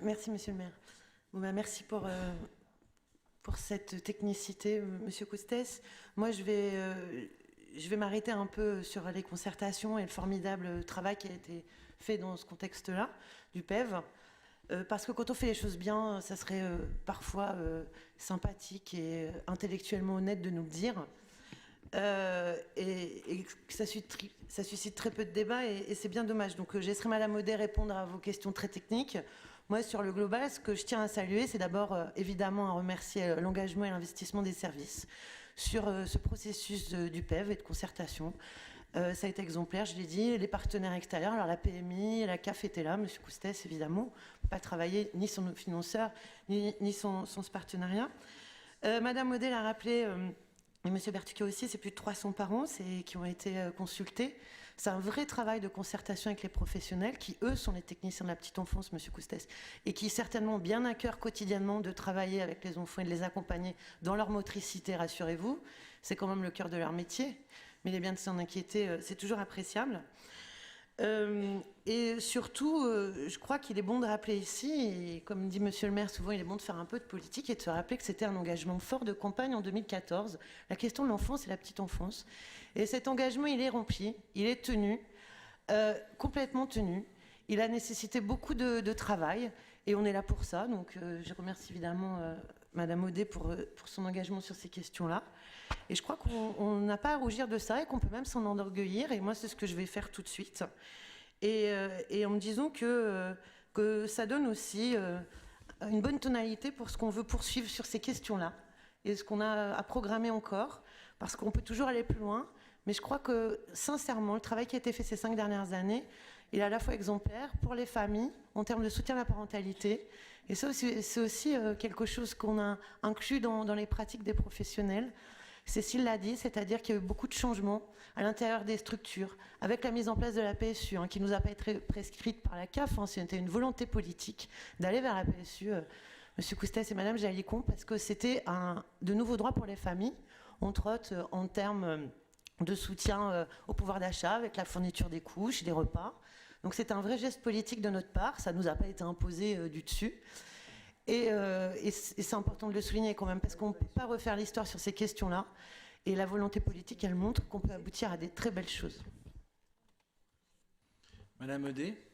Merci, monsieur le maire. Bon, merci pour cette technicité, monsieur Coustès. Moi, je vais m'arrêter un peu sur les concertations et le formidable travail qui a été fait dans ce contexte-là, du PEV. Parce que quand on fait les choses bien, ça serait parfois sympathique et intellectuellement honnête de nous le dire. Et que ça suscite très peu de débats et c'est bien dommage. Donc je laisserai Madame Audet répondre à vos questions très techniques. Moi, sur le global, ce que je tiens à saluer, c'est d'abord évidemment à remercier l'engagement et l'investissement des services sur ce processus du PEV et de concertation. Ça a été exemplaire, je l'ai dit, les partenaires extérieurs, alors la PMI, la CAF étaient là, M. Coustès évidemment, on ne peut pas travailler ni son financeur, ni son partenariat. Madame Audet l'a rappelé, et M. Bertuccio aussi, c'est plus de 300 parents qui ont été consultés. C'est un vrai travail de concertation avec les professionnels qui, eux, sont les techniciens de la petite enfance, M. Coustès, et qui certainement ont bien à cœur quotidiennement de travailler avec les enfants et de les accompagner dans leur motricité, rassurez-vous. C'est quand même le cœur de leur métier, mais il est bien de s'en inquiéter, c'est toujours appréciable. Et surtout, je crois qu'il est bon de rappeler ici, et comme dit Monsieur le maire souvent, il est bon de faire un peu de politique et de se rappeler que c'était un engagement fort de campagne en 2014, la question de l'enfance et la petite enfance. Et cet engagement, il est rempli, il est tenu, complètement tenu. Il a nécessité beaucoup de travail et on est là pour ça. Donc je remercie évidemment Madame Audet pour son engagement sur ces questions-là. Et je crois qu'on n'a pas à rougir de ça et qu'on peut même s'en enorgueillir. Et moi, c'est ce que je vais faire tout de suite. Et en me disant que ça donne aussi une bonne tonalité pour ce qu'on veut poursuivre sur ces questions-là et ce qu'on a à programmer encore, parce qu'on peut toujours aller plus loin. Mais je crois que, sincèrement, le travail qui a été fait ces 5 dernières années, il est à la fois exemplaire pour les familles, en termes de soutien à la parentalité. Et ça, c'est aussi quelque chose qu'on a inclus dans les pratiques des professionnels. Cécile l'a dit, c'est-à-dire qu'il y a eu beaucoup de changements à l'intérieur des structures, avec la mise en place de la PSU, qui ne nous a pas été prescrite par la CAF, c'était une volonté politique d'aller vers la PSU, Monsieur Coustès et Madame Jalicon, parce que c'était de nouveaux droits pour les familles, entre autres en termes de soutien au pouvoir d'achat, avec la fourniture des couches, des repas. Donc c'est un vrai geste politique de notre part, ça ne nous a pas été imposé du dessus. Et c'est important de le souligner quand même, parce qu'on ne peut pas refaire l'histoire sur ces questions-là. Et la volonté politique, elle montre qu'on peut aboutir à des très belles choses. Madame Audet.